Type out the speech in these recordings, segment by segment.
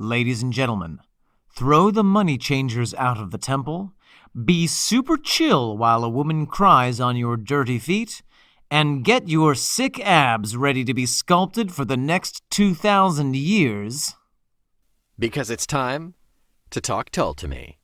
Ladies and gentlemen, throw the money changers out of the temple, be super chill while a woman cries on your dirty feet, and get your sick abs ready to be sculpted for the next 2,000 years. Because it's time to talk Tull to me.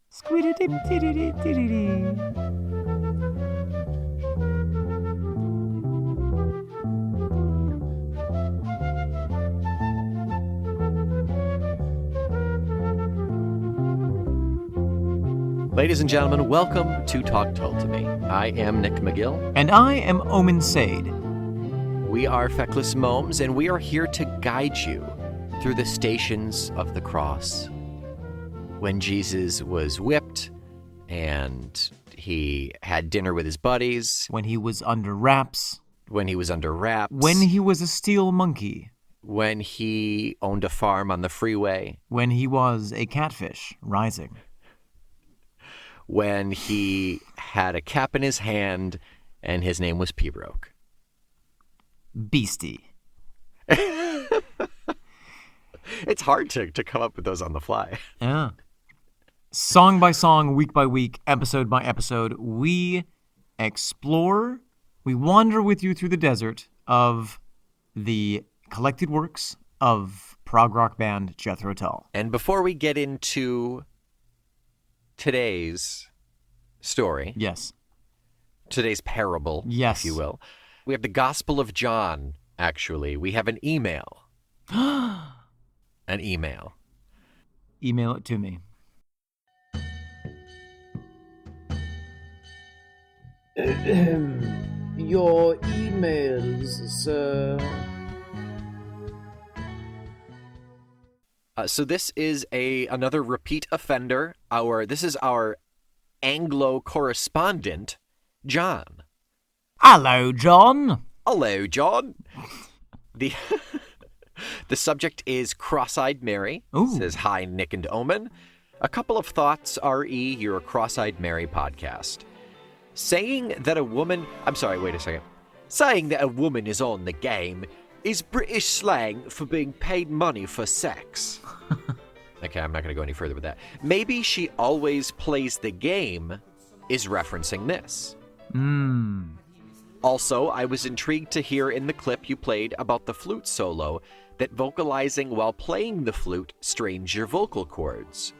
Ladies and gentlemen, welcome to Talk Tull to Me. I am Nick McGill. And I am Omen Sade. We are Feckless Momes, and we are here to guide you through the stations of the cross. When Jesus was whipped, and he had dinner with his buddies. When he was under wraps. When he was under wraps. When he was a steel monkey. When he owned a farm on the freeway. When he was a catfish rising. When he had a cap in his hand and his name was P-Broke. Beastie. It's hard to come up with those on the fly. Yeah. Song by song, week by week, episode by episode, we explore, we wander with you through the desert of the collected works of prog rock band Jethro Tull. And before we get into today's story. Yes. Today's parable, yes, if you will. We have the Gospel of John, actually. We have an email. An email. Email it to me. Your emails, sir. So this is another repeat offender. This is our Anglo correspondent, John. Hello, John. Hello, John. The subject is Cross-Eyed Mary. Ooh. It says, hi, Nick and Omen. A couple of thoughts, R.E., your Cross-Eyed Mary podcast. Saying that a woman is on the game is British slang for being paid money for sex. Okay, I'm not going to go any further with that. Maybe she always plays the game is referencing this. Also, I was intrigued to hear in the clip you played about the flute solo that vocalizing while playing the flute strains your vocal cords.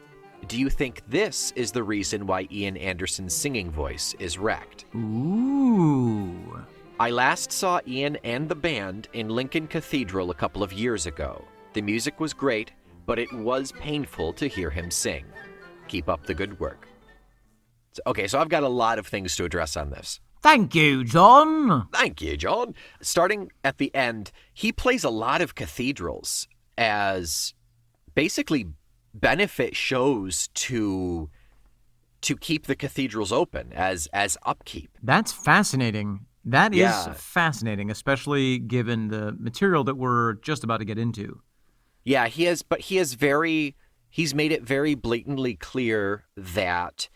Do you think this is the reason why Ian Anderson's singing voice is wrecked? Ooh. I last saw Ian and the band in Lincoln Cathedral a couple of years ago. The music was great, but it was painful to hear him sing. Keep up the good work. So I've got a lot of things to address on this. Thank you, John. Thank you, John. Starting at the end, he plays a lot of cathedrals as basically benefit shows to keep the cathedrals open as upkeep. That's fascinating. That is fascinating, especially given the material that we're just about to get into. Yeah, he's made it very blatantly clear that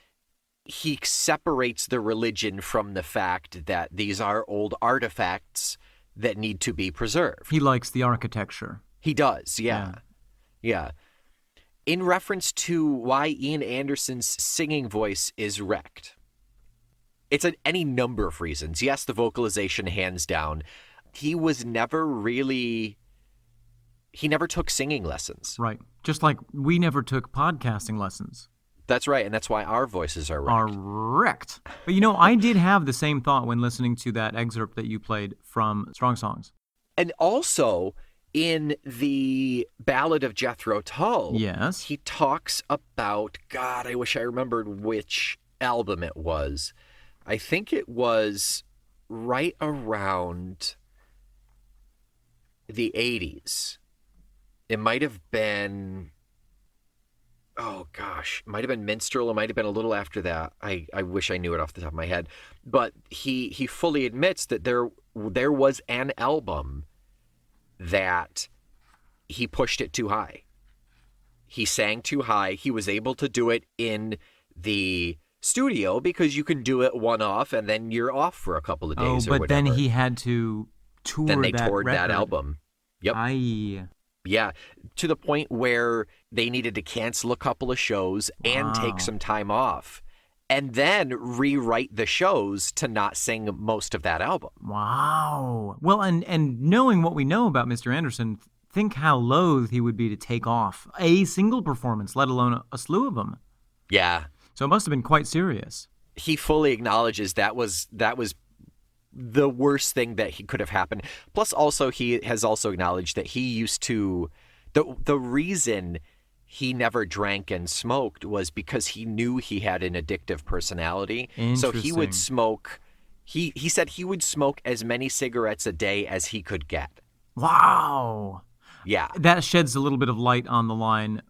he separates the religion from the fact that these are old artifacts that need to be preserved. He likes the architecture. He does, yeah. In reference to why Ian Anderson's singing voice is wrecked, it's any number of reasons. Yes, the vocalization, hands down. He never took singing lessons. Right. Just like we never took podcasting lessons. That's right, and that's why our voices are wrecked. But I did have the same thought when listening to that excerpt that you played from Strong Songs. And also, in the Ballad of Jethro Tull, yes, he talks about, God, I wish I remembered which album it was. I think it was right around the 80s. It might have been, it might have been Minstrel. It might have been a little after that. I wish I knew it off the top of my head. But he fully admits that there was an album that he pushed it too high. He sang too high. He was able to do it in the studio because you can do it one off and then you're off for a couple of days or whatever. Then he had to tour that Then they toured record. that album. Yep. Yeah, to the point where they needed to cancel a couple of shows and take some time off, and then rewrite the shows to not sing most of that album. Wow. Well, and knowing what we know about Mr. Anderson, think how loath he would be to take off a single performance, let alone a slew of them. Yeah. So it must have been quite serious. He fully acknowledges that was the worst thing that he could have happened. Plus, also, he has also acknowledged that he used to, the reason he never drank and smoked was because he knew he had an addictive personality. So he would smoke, he said he would smoke as many cigarettes a day as he could get. Wow. Yeah. That sheds a little bit of light on the line.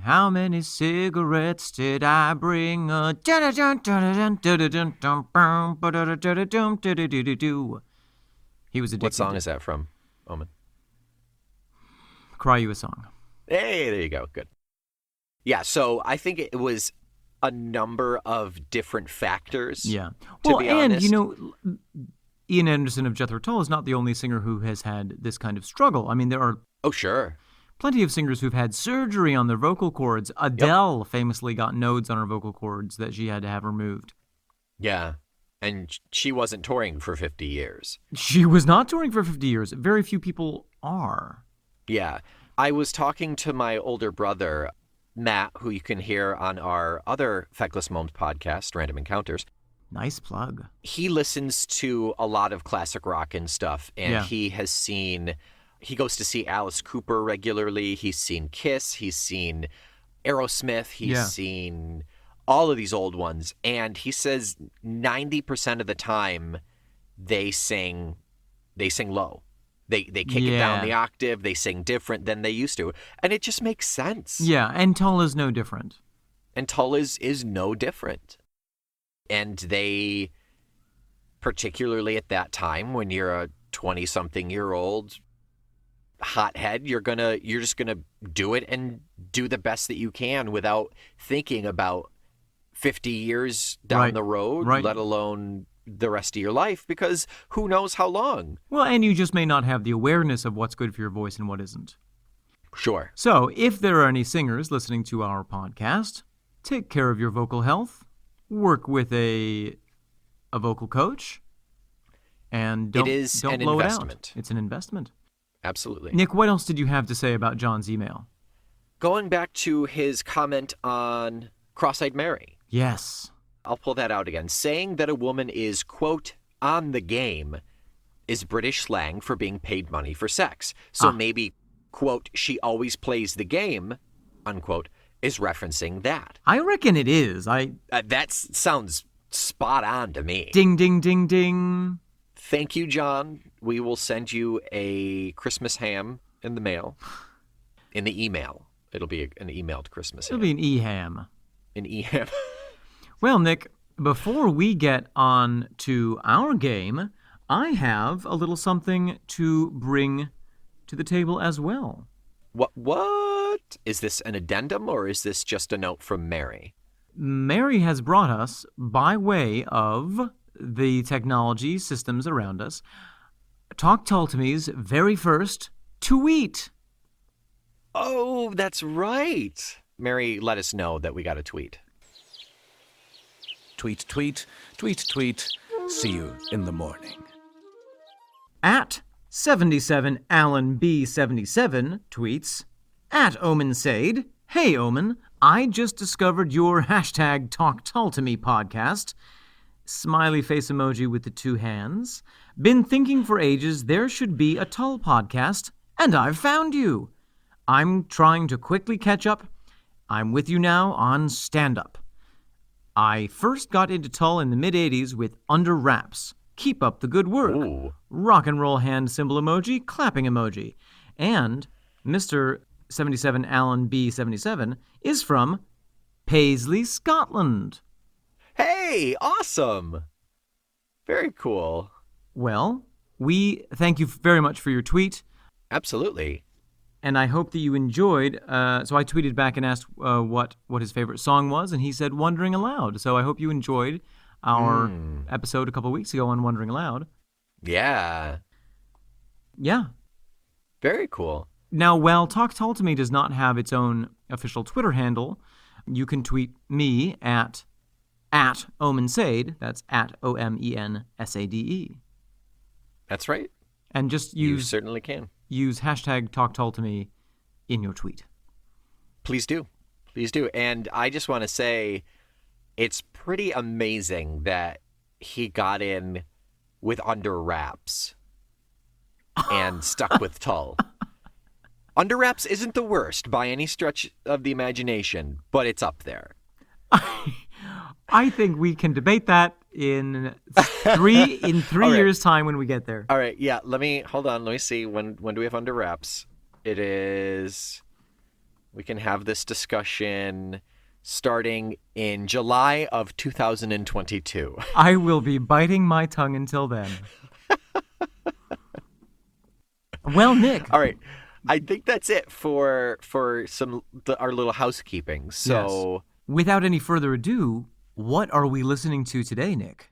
How many cigarettes did I bring? He was addicted. What song is that from, Omen? Cry You a Song. Hey, there you go. Good. Yeah, so I think it was a number of different factors. Yeah. To be honest. Ian Anderson of Jethro Tull is not the only singer who has had this kind of struggle. I mean, there are Oh, sure. plenty of singers who've had surgery on their vocal cords. Adele famously got nodes on her vocal cords that she had to have removed. Yeah. And she wasn't touring for 50 years. She was not touring for 50 years. Very few people are. Yeah. I was talking to my older brother, Matt, who you can hear on our other Feckless Moments podcast, Random Encounters. Nice plug. He listens to a lot of classic rock and stuff, and he goes to see Alice Cooper regularly. He's seen Kiss. He's seen Aerosmith. He's seen all of these old ones. And he says 90% of the time they sing low. They kick it down the octave. They sing different than they used to. And it just makes sense. Yeah, and Tull is no different. And Tull is no different. And they, particularly at that time when you're a 20-something-year-old hothead, you're just gonna do it and do the best that you can without thinking about 50 years down the road, let alone the rest of your life, because who knows how long. Well, and you just may not have the awareness of what's good for your voice and what isn't. Sure. So, if there are any singers listening to our podcast, take care of your vocal health, work with a vocal coach, and don't blow it out. It's an investment. Absolutely. Nick, what else did you have to say about John's email? Going back to his comment on Cross-Eyed Mary. Yes. I'll pull that out again. Saying that a woman is, quote, on the game is British slang for being paid money for sex. So maybe, quote, she always plays the game, unquote, is referencing that. I reckon it is. That sounds spot on to me. Ding, ding, ding, ding. Thank you, John. We will send you a Christmas ham in the mail. In the email. It'll be an emailed Christmas ham. It'll be an e-ham. An e-ham. Well, Nick, before we get on to our game, I have a little something to bring to the table as well. What? Is this an addendum or is this just a note from Mary? Mary has brought us, by way of the technology systems around us, Talk Tull to Me's very first tweet. Oh, that's right. Mary let us know that we got a tweet. Tweet, tweet, tweet, tweet. See you in the morning. At 77 Alan B77 tweets, at Omen Sade, hey Omen, I just discovered your hashtag Talk Tull to Me podcast. Smiley face emoji with the two hands. Been thinking for ages there should be a Tull podcast, and I've found you. I'm trying to quickly catch up. I'm with you now on stand-up. I first got into Tull in the mid-'80s with Under Wraps. Keep up the good work. Ooh. Rock and roll hand symbol emoji, clapping emoji. And Mr. 77 Alan B77 is from Paisley, Scotland. Hey, awesome. Very cool. Well, we thank you very much for your tweet. Absolutely. And I hope that you enjoyed. So I tweeted back and asked what his favorite song was, and he said Wondering Aloud. So I hope you enjoyed our episode a couple weeks ago on Wondering Aloud. Yeah. Yeah. Very cool. Now, while Talk Tull to Me does not have its own official Twitter handle, you can tweet me at Omensade. That's at OMENSADE. That's right. And just You use certainly can. hashtag Talk Tull to Me in your tweet. Please do. Please do. And I just want to say it's pretty amazing that he got in with Under Wraps and stuck with Tull. Under Wraps isn't the worst by any stretch of the imagination, but it's up there. I think we can debate that in three right. years' time when we get there. All right, yeah, hold on. Let me see. When do we have Under Wraps? It is... We can have this discussion starting in July of 2022. I will be biting my tongue until then. Well, Nick. All right. I think that's it for our little housekeeping. So, yes. Without any further ado, what are we listening to today, Nick?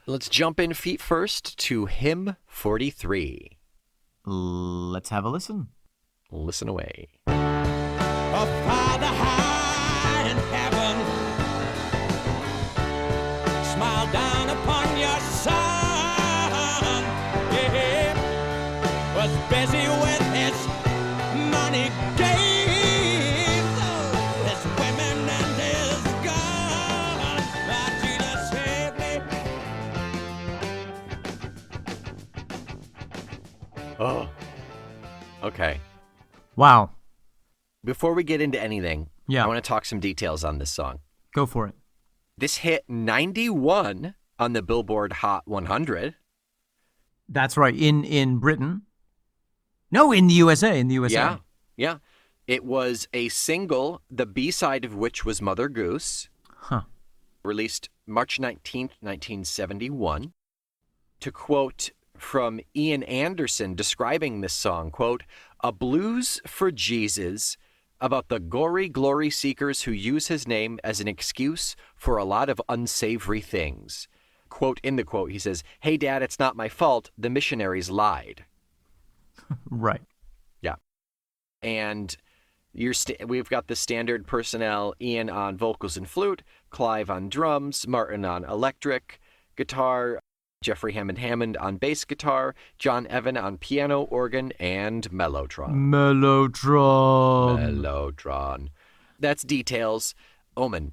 Let's jump in feet first to hymn 43. Let's have a listen. Listen away. A Father high in heaven, smile down upon your son. Yeah, was busy with his money gains, his women and his guns. Lord Jesus, save me. Oh. Okay. Wow. Before we get into anything, Yeah. I want to talk some details on this song. Go for it. This hit 91 on the Billboard Hot 100. That's right. In Britain. No, in the USA. In the USA. Yeah, yeah. It was a single, the B-side of which was Mother Goose. Huh. Released March 19th, 1971. To quote from Ian Anderson describing this song, quote, "A blues for Jesus about the gory glory seekers who use his name as an excuse for a lot of unsavory things." Quote, in the quote, he says, "Hey, Dad, it's not my fault. The missionaries lied." Right. Yeah. And we've got the standard personnel, Ian on vocals and flute, Clive on drums, Martin on electric guitar, Jeffrey Hammond on bass guitar, John Evan on piano, organ, and mellotron. Mellotron. That's details. Omen,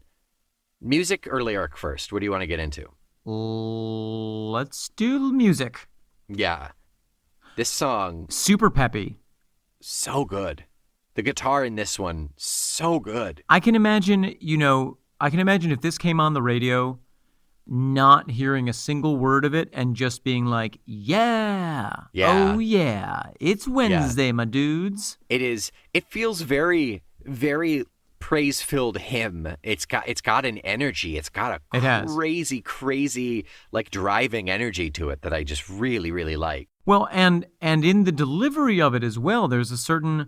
music or lyric first? What do you want to get into? Let's do music. Yeah. This song, Super peppy. so good. The guitar in this one, so good. I can imagine if this came on the radio, not hearing a single word of it and just being like, yeah. Oh, yeah. It's Wednesday, my dudes. It feels very, very praise-filled hymn. It's got an energy. It's got a crazy, like driving energy to it that I just really, really like. Well, and in the delivery of it as well, there's a certain...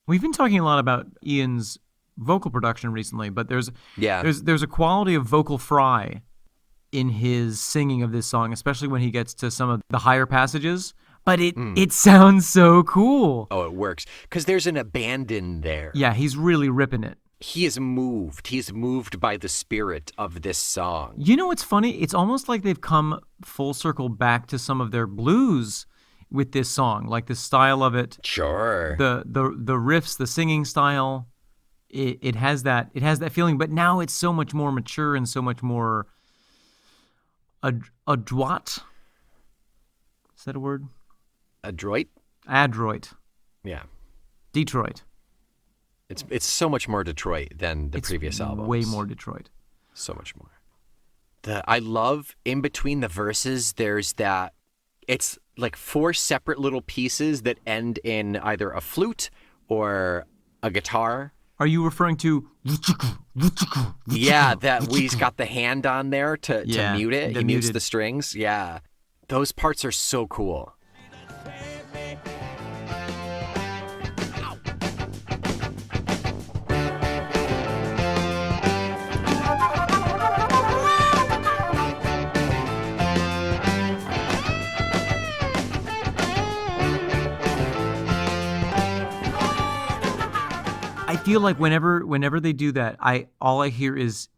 We've been talking a lot about Ian's vocal production recently, but there's a quality of vocal fry in his singing of this song, especially when he gets to some of the higher passages. But it sounds so cool. Oh, it works. Because there's an abandon there. Yeah, he's really ripping it. He is moved. He's moved by the spirit of this song. You know what's funny? It's almost like they've come full circle back to some of their blues with this song, like the style of it. Sure. The riffs, the singing style. It has that feeling, but now it's so much more mature and so much more adroit. Is that a word? Adroit? Adroit. Yeah. Detroit. It's so much more Detroit than the previous albums. Way more Detroit. So much more. I love in between the verses, there's that, it's like 4 separate little pieces that end in either a flute or a guitar. Are you referring to? Yeah, that he's got the hand on there to mute it. He mutes the strings. Yeah. Those parts are so cool. feel like whenever they do that, all I hear is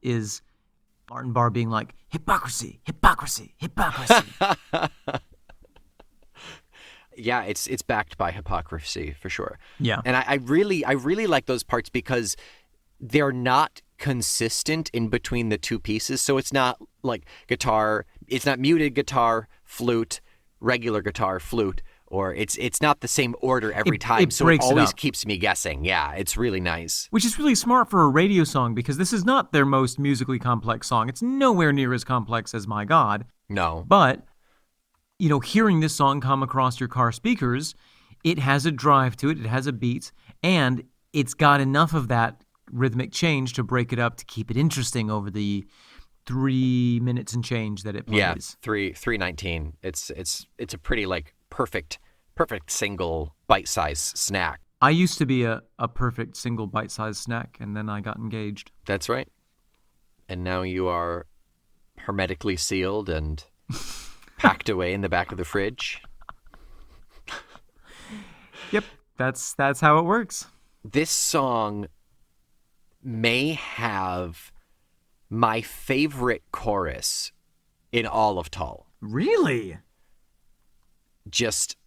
Martin Barr being like, hypocrisy, hypocrisy, hypocrisy. Yeah, it's backed by hypocrisy for sure. Yeah. And I really like those parts because they're not consistent in between the two pieces. So it's not like guitar, it's not muted guitar, flute, regular guitar, flute, or it's not the same order every time. So it always keeps me guessing. Yeah, it's really nice. Which is really smart for a radio song because this is not their most musically complex song. It's nowhere near as complex as My God. No. But hearing this song come across your car speakers, it has a drive to it, it has a beat, and it's got enough of that rhythmic change to break it up to keep it interesting over the 3 minutes and change that it plays. Yeah, 3:19. It's a pretty perfect single bite-sized snack. I used to be a perfect single bite-sized snack, and then I got engaged. That's right. And now you are hermetically sealed and packed away in the back of the fridge. Yep, that's how it works. This song may have my favorite chorus in all of Tull. Really? Just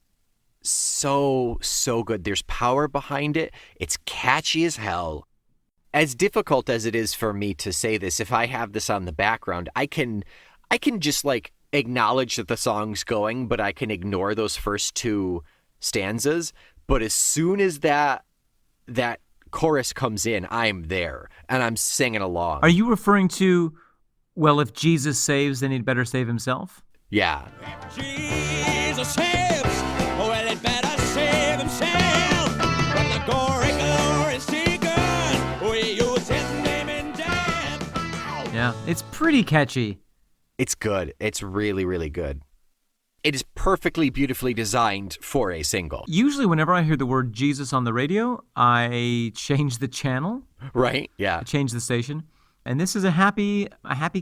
so good. There's power behind it. It's catchy as hell. As difficult as it is for me to say this, if I have this on the background, I can just acknowledge that the song's going, but I can ignore those first two stanzas. But as soon as that chorus comes in, I'm there and I'm singing along. Are you referring to, well, if Jesus saves, then he'd better save himself? Yeah. If Jesus saves, well, he'd better save himself. From the glory seekers, we use his name in death. Yeah, it's pretty catchy. It's good. It's really, really good. It is perfectly, beautifully designed for a single. Usually whenever I hear the word Jesus on the radio, I change the channel. Right? Yeah. I change the station. And this is a happy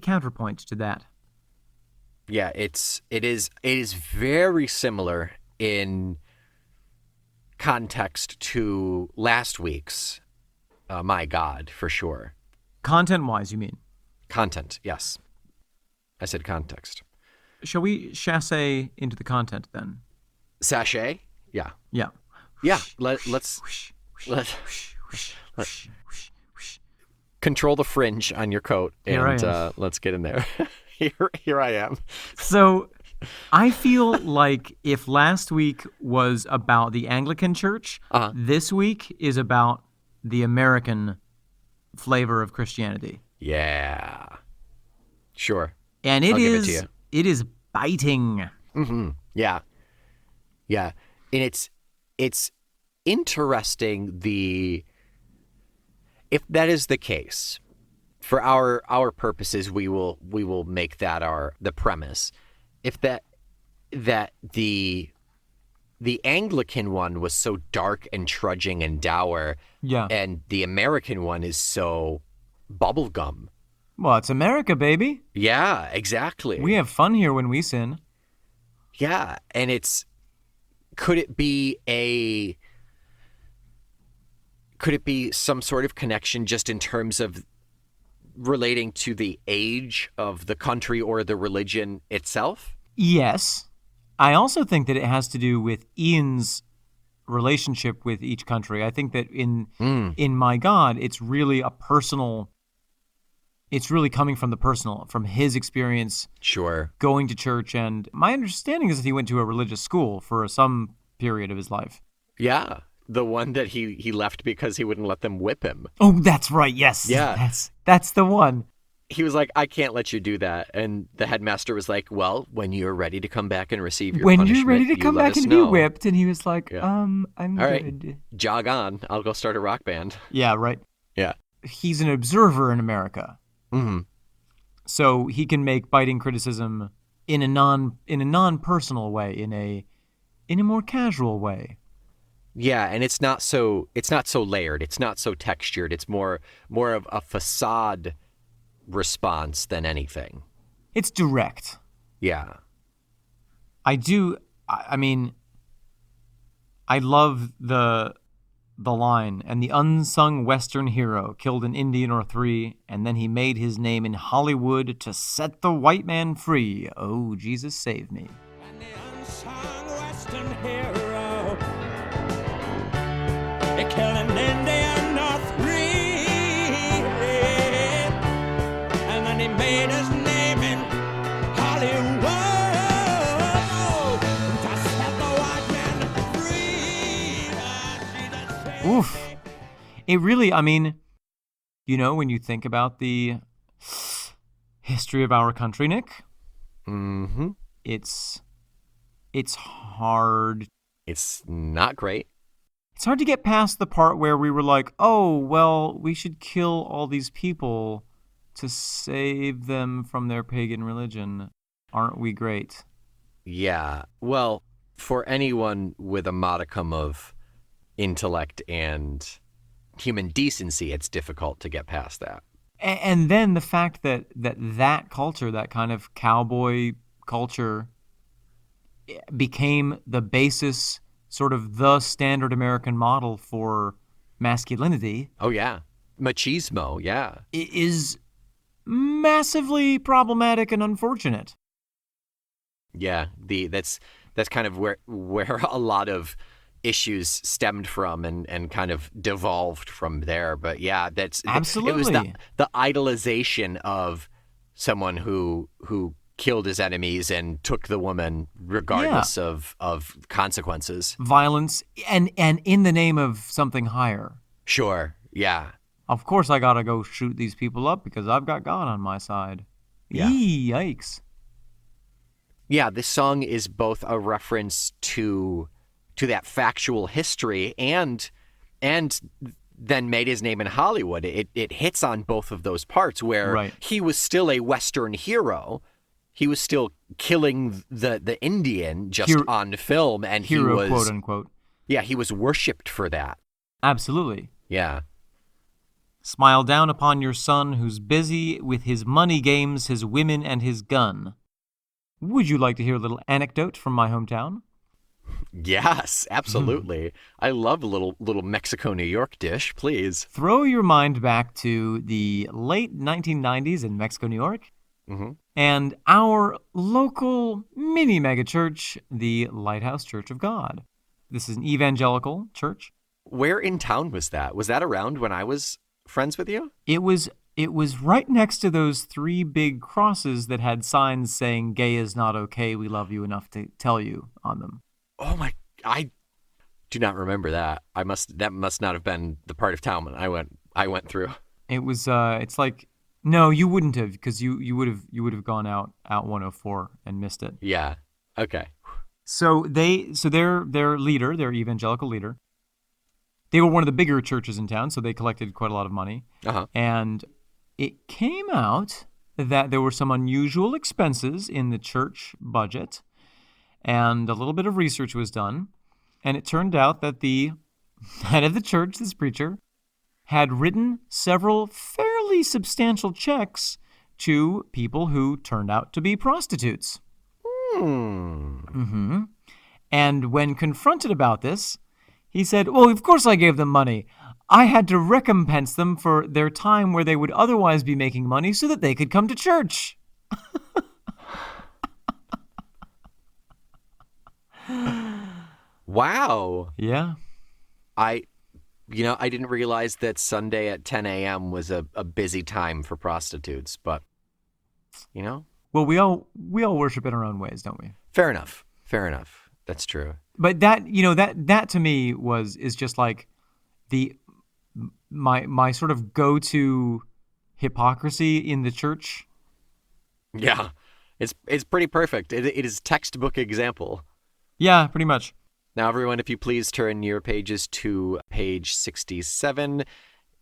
counterpoint to that. Yeah, it is very similar in context to last week's My God, for sure. Content-wise, you mean? Content, yes. I said context. Shall we chasse into the content then? Sachet? Yeah. Yeah. Yeah. Let's control the fringe on your coat and let's get in there. Here I am. So I feel like if last week was about the Anglican Church, this week is about the American flavor of Christianity. Yeah. Sure. And I'll give it to you. It is biting. Mm-hmm. Yeah. Yeah. And it's interesting if that is the case, for our purposes, we will make that the premise. If that the Anglican one was so dark and trudging and dour, yeah, and the American one is so bubblegum. Well, it's America, baby. Yeah, exactly. We have fun here when we sin. Yeah, and could it be some sort of connection just in terms of relating to the age of the country or the religion itself? Yes. I also think that it has to do with Ian's relationship with each country. I think that in My God, it's really a personal. It's really coming from the personal, from his experience. Sure. Going to church, and my understanding is that he went to a religious school for some period of his life. Yeah, the one that he left because he wouldn't let them whip him. Oh, that's right. Yes. Yeah. That's the one. He was like, I can't let you do that. And the headmaster was like, well, when you're ready to come back and receive your punishment, you're ready to come back and be whipped. And he was like, I'm All good. Right. Jog on. I'll go start a rock band. Yeah, right. Yeah. He's an observer in America. Mm-hmm. So he can make biting criticism in a non-personal way, in a more casual way. Yeah, and it's not so layered. It's not so textured. It's more of a facade response than anything. It's direct. Yeah. I mean, I love the the line, and the unsung Western hero killed an Indian or three, and then he made his name in Hollywood to set the white man free. Oh, Jesus, save me. And the unsung Western hero, he killed an Indian or three, and then he made his name in Hollywood to set the white man free. Jesus, save Oof. me. It really, I mean, you know, when you think about the history of our country, Nick, Mm-hmm. it's hard. It's not great. It's hard to get past the part where we were like, oh, well, we should kill all these people to save them from their pagan religion. Aren't we great? Yeah. Well, for anyone with a modicum of intellect and human decency, it's difficult to get past that. And then the fact that culture, that kind of cowboy culture, became the basis, sort of the standard American model for masculinity, Oh, yeah. Machismo, yeah. is massively problematic and unfortunate. Yeah. That's kind of where a lot of issues stemmed from and kind of devolved from there. But yeah, it was Absolutely. the idolization of someone who killed his enemies and took the woman regardless of consequences. Violence, and in the name of something higher. Sure. Yeah. Of course I gotta go shoot these people up because I've got God on my side. Yeah. Yikes. Yeah, this song is both a reference to that factual history and then made his name in Hollywood. It hits on both of those parts where Right. he was still a Western hero. He was still killing the Indian just Hero- on film, and Hero, he was quote unquote. yeah, he was worshipped for that. Absolutely. Yeah. Smile down upon your son who's busy with his money games, his women, and his gun. Would you like to hear a little anecdote from my hometown? Yes, absolutely. I love a little Mexico New York dish, please. Throw your mind back to the late 1990s in Mexico, New York, Mhm. and our local mini megachurch, the Lighthouse Church of God. This is an evangelical church. Where in town was that? Was that around when I was friends with you? It was right next to those three big crosses that had signs saying "Gay is not okay. We love you enough to tell you" on them. Oh my! I do not remember that. That must not have been the part of town when I went through. It was. It's like, no, you wouldn't have, because you would have gone out 104 and missed it. Yeah. Okay. So their leader, their evangelical leader, they were one of the bigger churches in town, so they collected quite a lot of money. Uh-huh. And it came out that there were some unusual expenses in the church budget, and a little bit of research was done, and it turned out that the head of the church, this preacher, had written several fairly substantial checks to people who turned out to be prostitutes. Hmm. And when confronted about this, he said, "Well, of course I gave them money. I had to recompense them for their time where they would otherwise be making money so that they could come to church." Wow. Yeah. I didn't realize that Sunday at 10 a.m. was a busy time for prostitutes, but Well, we all worship in our own ways, don't we? fair enough. Fair enough. That's true. But that to me is just like my sort of go-to hypocrisy in the church. Yeah. It's pretty perfect. It is textbook example. Yeah, pretty much. Now, everyone, if you please turn your pages to page 67,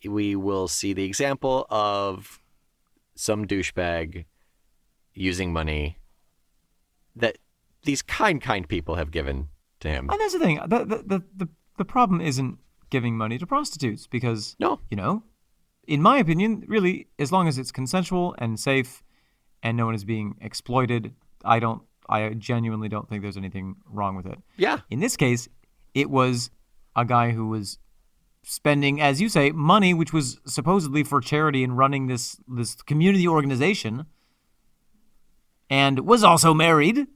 we will see the example of some douchebag using money that these kind people have given to him. And that's the thing. The problem isn't giving money to prostitutes because, No. in my opinion, really, as long as it's consensual and safe and no one is being exploited, I genuinely don't think there's anything wrong with it. Yeah. In this case, it was a guy who was spending, as you say, money which was supposedly for charity and running this community organization, and was also married.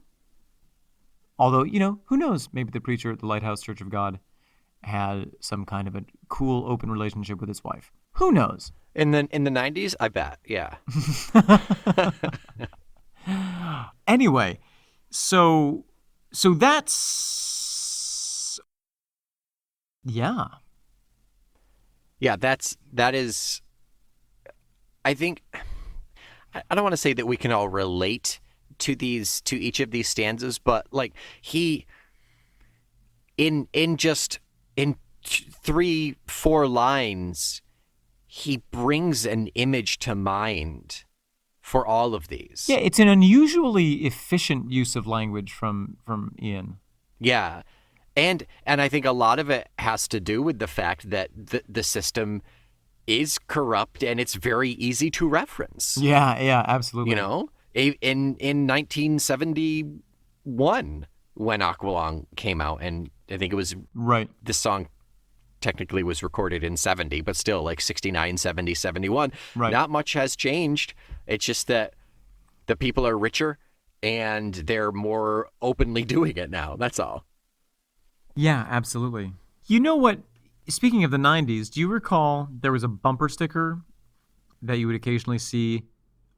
Although, who knows? Maybe the preacher at the Lighthouse Church of God had some kind of a cool, open relationship with his wife. Who knows? In the 90s, I bet. Yeah. Anyway, so that's yeah. Yeah, that is. I think I don't want to say that we can all relate to each of these stanzas, but like in 3-4 lines, he brings an image to mind for all of these. Yeah, it's an unusually efficient use of language from Ian. Yeah. And I think a lot of it has to do with the fact that the system is corrupt and it's very easy to reference. Yeah, absolutely. In 1971 when Aqualung came out, and I think it was right. This song technically was recorded in 70, but still like 69, 70, 71. Right. Not much has changed. It's just that the people are richer and they're more openly doing it now. That's all. Yeah, absolutely. You know what? Speaking of the 90s, do you recall there was a bumper sticker that you would occasionally see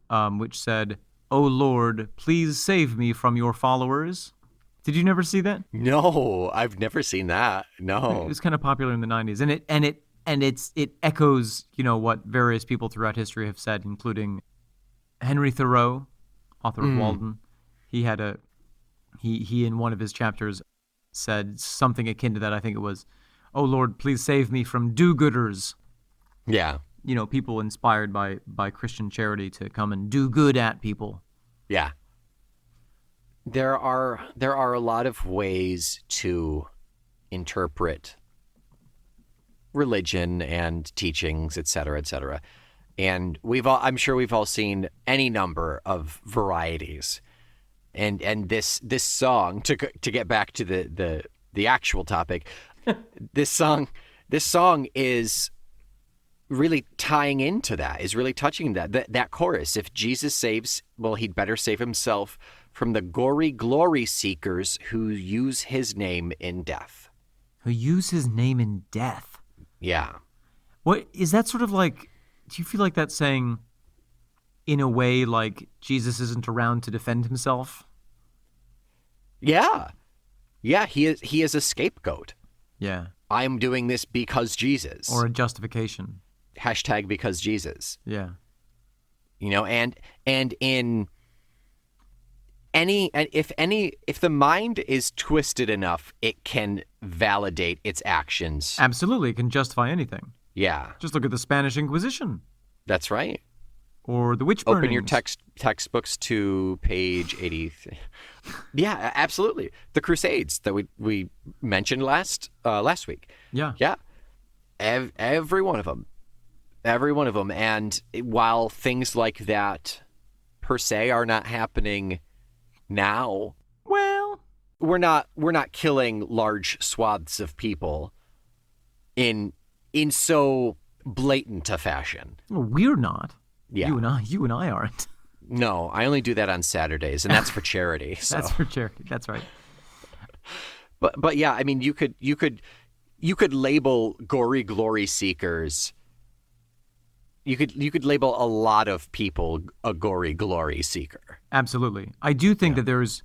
which said, "Oh Lord, please save me from your followers"? Did you never see that? No, I've never seen that. No. It was kind of popular in the 90s, and it echoes, what various people throughout history have said, including Henry Thoreau, author of Walden. He had he in one of his chapters said something akin to that. I think it was, "Oh Lord, please save me from do-gooders." Yeah. People inspired by Christian charity to come and do good at people. Yeah. There are a lot of ways to interpret religion and teachings, et cetera, et cetera. And I'm sure we've all seen any number of varieties. And this song, to get back to the actual topic, this song is really tying into that, is really touching that chorus. If Jesus saves, well, he'd better save himself from the gory glory seekers who use his name in death. Who use his name in death? Yeah. What is that sort of like? Do you feel like that's saying, in a way, like Jesus isn't around to defend himself? Yeah. Yeah, he is a scapegoat. Yeah. I'm doing this because Jesus. Or a justification. # because Jesus. Yeah. And in if the mind is twisted enough, it can validate its actions. Absolutely, it can justify anything. Yeah. Just look at the Spanish Inquisition. That's right. Or the witch burnings. Open your textbooks to page 80. Yeah, absolutely. The Crusades that we mentioned last week. Yeah. Yeah. Every one of them. Every one of them. And while things like that per se are not happening now, well, we're not killing large swaths of people in so blatant a fashion. We're not. Yeah. You and I aren't. No, I only do that on Saturdays, and that's for charity. So. That's for charity. That's right. But yeah, I mean, you could label gory glory seekers. You could label a lot of people a gory glory seeker. Absolutely. I do think that there's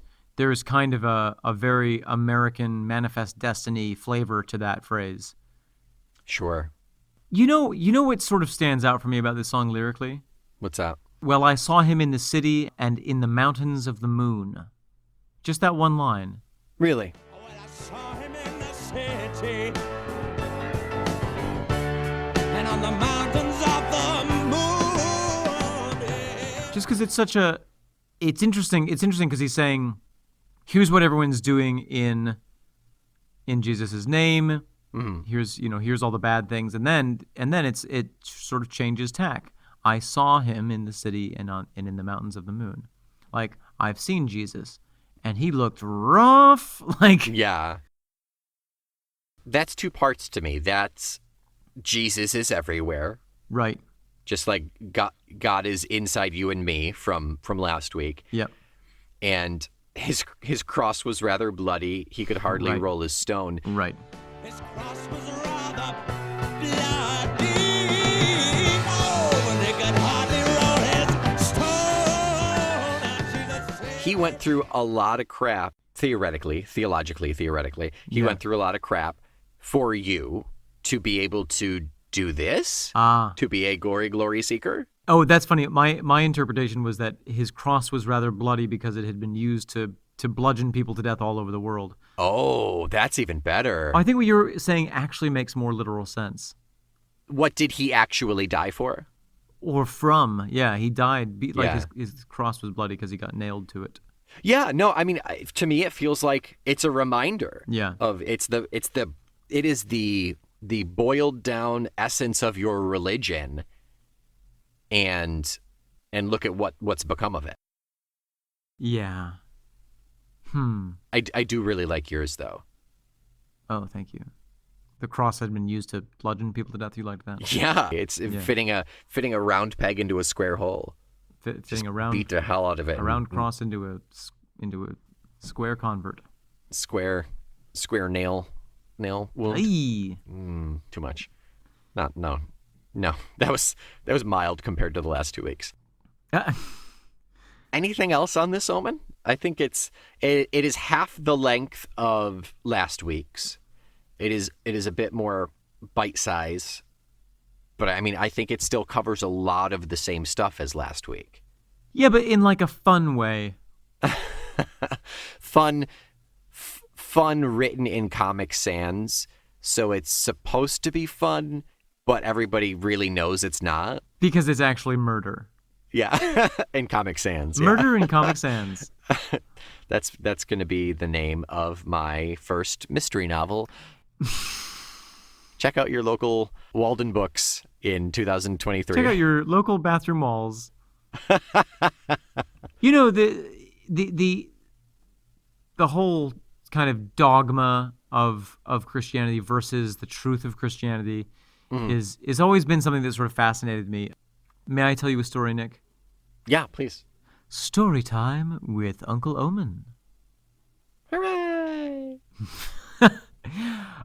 kind of a very American manifest destiny flavor to that phrase. Sure. You know what sort of stands out for me about this song lyrically? What's that? Well, I saw him in the city and in the mountains of the moon. Just that one line. Really? Well, I saw him in the city and on the mountains of the moon. Yeah. Just because it's interesting. It's interesting because he's saying, here's what everyone's doing in Jesus' name. Mm-hmm. Here's all the bad things, and then it sort of changes tack. I saw him in the city and in the mountains of the moon. Like, I've seen Jesus, and he looked rough. Like, yeah. That's two parts to me. That's Jesus is everywhere. Right. Just like God is inside you and me from last week. Yep. And his cross was rather bloody. He could hardly Right. roll his stone. Right. His cross was rather bloody. Oh, and he could hardly roll his stone. And Jesus said, He went through a lot of crap, theoretically. He Yeah. went through a lot of crap for you to be able to do this, Ah. to be a gory glory seeker. Oh, that's funny. My interpretation was that his cross was rather bloody because it had been used to bludgeon people to death all over the world. Oh, that's even better. I think what you're saying actually makes more literal sense. What did he actually die for? Or from, yeah, he died. Yeah. His cross was bloody because he got nailed to it. Yeah, no, I mean, to me, it feels like it's a reminder. Yeah. Of it is the boiled down essence of your religion, and look at what's become of it. Yeah. I do really like yours though. Oh, thank you. The cross had been used to bludgeon people to death. You like that? Yeah, it's fitting a round peg into a square hole. Fitting a round Beat the hell out of it. a round cross into a square convert. Square nail wound. Aye. Too much. No. That was mild compared to the last 2 weeks. Anything else on this omen? I think it is half the length of last week's. It is a bit more bite size, but I mean I think it still covers a lot of the same stuff as last week. Yeah, but in like a fun way. Fun written in Comic Sans, so it's supposed to be fun, but everybody really knows it's not. Because it's actually murder. Yeah, in Comic Sans. Yeah. Murder in Comic Sans. That's going to be the name of my first mystery novel. Check out your local Walden Books in 2023. Check out your local bathroom walls. You know, the whole kind of dogma of Christianity versus the truth of Christianity is always been something that sort of fascinated me. May I tell you a story, Nick? Yeah, please. Story time with Uncle Omen. Hooray!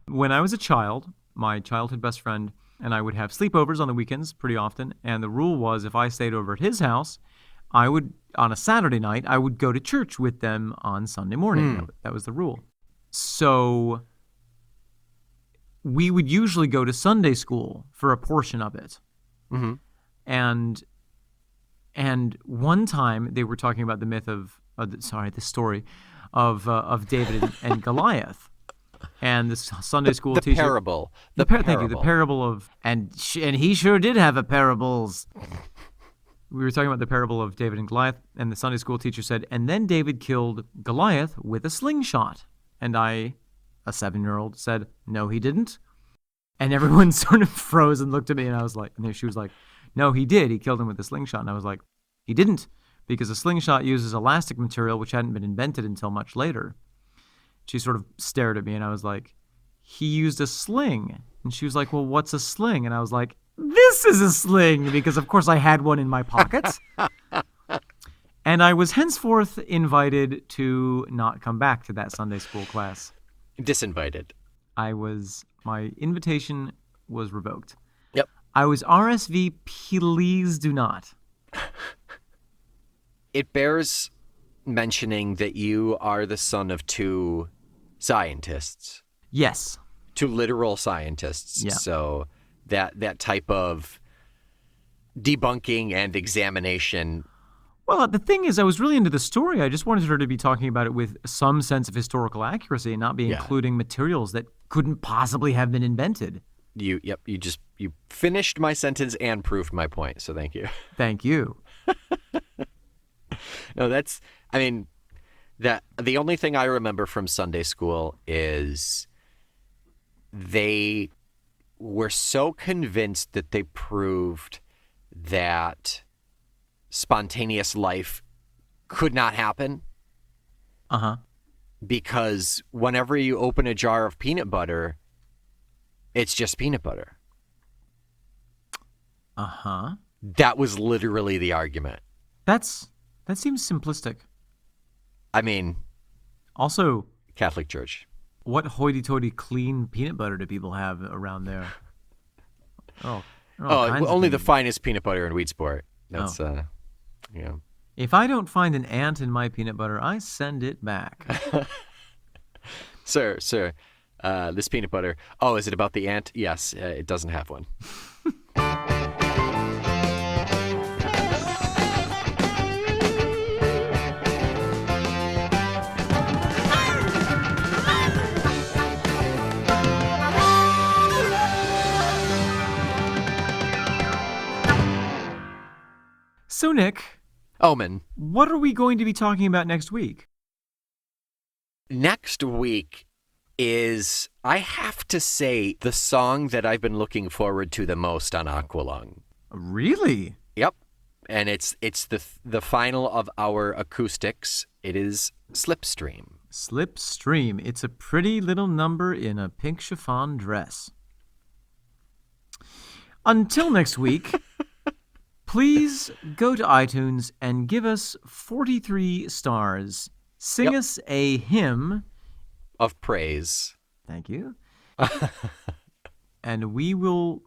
When I was a child, my childhood best friend and I would have sleepovers on the weekends pretty often, and the rule was if I stayed over at his house, I would, on a Saturday night, I would go to church with them on Sunday morning. That was the rule. So we would usually go to Sunday school for a portion of it. Mm-hmm. And one time they were talking about the myth of, the story of David and Goliath. And the Sunday school the teacher... Parable. Thank you. The parable of... And he sure did have a parables. We were talking about the parable of David and Goliath, and the Sunday school teacher said, and then David killed Goliath with a slingshot. And I, a 7-year-old, said, no, he didn't. And everyone sort of froze and looked at me, and I was like... And she was like, no, he did. He killed him with a slingshot. And I was like, he didn't, because a slingshot uses elastic material, which hadn't been invented until much later. She sort of stared at me, and I was like, he used a sling. And she was like, well, what's a sling? And I was like, this is a sling, because of course I had one in my pocket. And I was henceforth invited to not come back to that Sunday school class. Disinvited. My invitation was revoked. Yep. I was RSV, please do not. It bears mentioning that you are the son of 2 scientists. Yes. 2 literal scientists. Yeah. So that type of debunking and examination. Well, the thing is, I was really into the story. I just wanted her to be talking about it with some sense of historical accuracy and not be including materials that couldn't possibly have been invented. You finished my sentence and proved my point. So thank you. Thank you. No, the only thing I remember from Sunday school is they were so convinced that they proved that spontaneous life could not happen. Uh-huh. Because whenever you open a jar of peanut butter, it's just peanut butter. Uh-huh. That was literally the argument. That seems simplistic. I mean, Also, Catholic Church. what hoity-toity clean peanut butter do people have around there? Oh, Only the finest peanut butter in Wheat Sport. That's, If I don't find an ant in my peanut butter, I send it back. Sir, this peanut butter. Oh, is it about the ant? Yes, it doesn't have one. So, Nick, Omen. what are we going to be talking about next week? Next week is, I have to say, the song that I've been looking forward to the most on Aqualung. Really? Yep. And it's the final of our acoustics. It is Slipstream. Slipstream. It's a pretty little number in a pink chiffon dress. Until next week, please go to iTunes and give us 43 stars. Sing us a hymn. Of praise. Thank you. And we will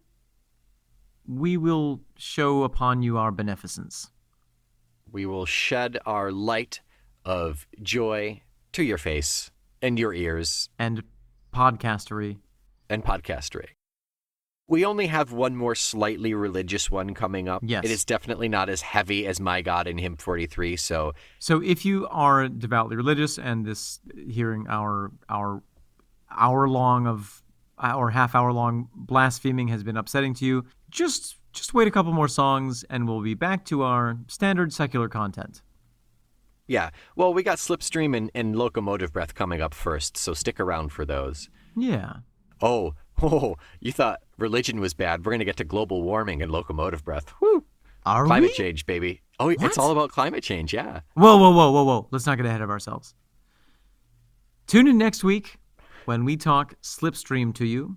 show upon you our beneficence. We will shed our light of joy to your face and your ears. And podcastery. And podcastery. We only have one more slightly religious one coming up. Yes. It is definitely not as heavy as My God in Hymn 43, so if you are devoutly religious and this hearing our half hour long blaspheming has been upsetting to you, just wait a couple more songs and we'll be back to our standard secular content. yeah. Well, we got Slipstream and Locomotive Breath coming up first, so stick around for those. Yeah. Oh, you thought religion was bad. We're going to get to global warming and locomotive breath. Woo! Climate change, baby. Oh, What? It's all about climate change, yeah. Whoa. Let's not get ahead of ourselves. Tune in next week when we talk Slipstream to you.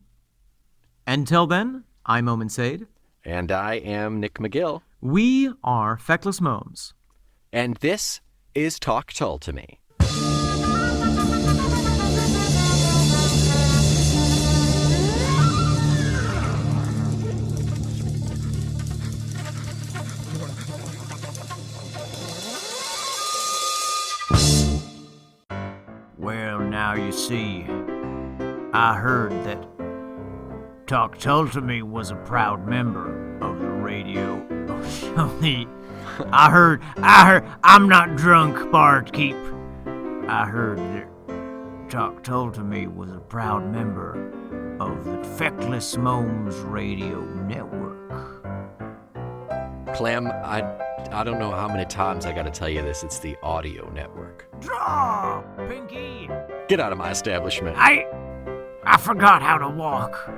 Until then, I'm Omen Sade. And I am Nick McGill. We are Feckless Momes. And this is Talk Tull to Me. Well, now you see, I heard that Talk Tull to Me was a proud member of the radio. I heard, I'm not drunk, barkeep. I heard that Talk Tull to Me was a proud member of the Feckless Momes radio network. Clem, I don't know how many times I got to tell you this. It's the audio network. Draw, Pinky! Get out of my establishment. I forgot how to walk.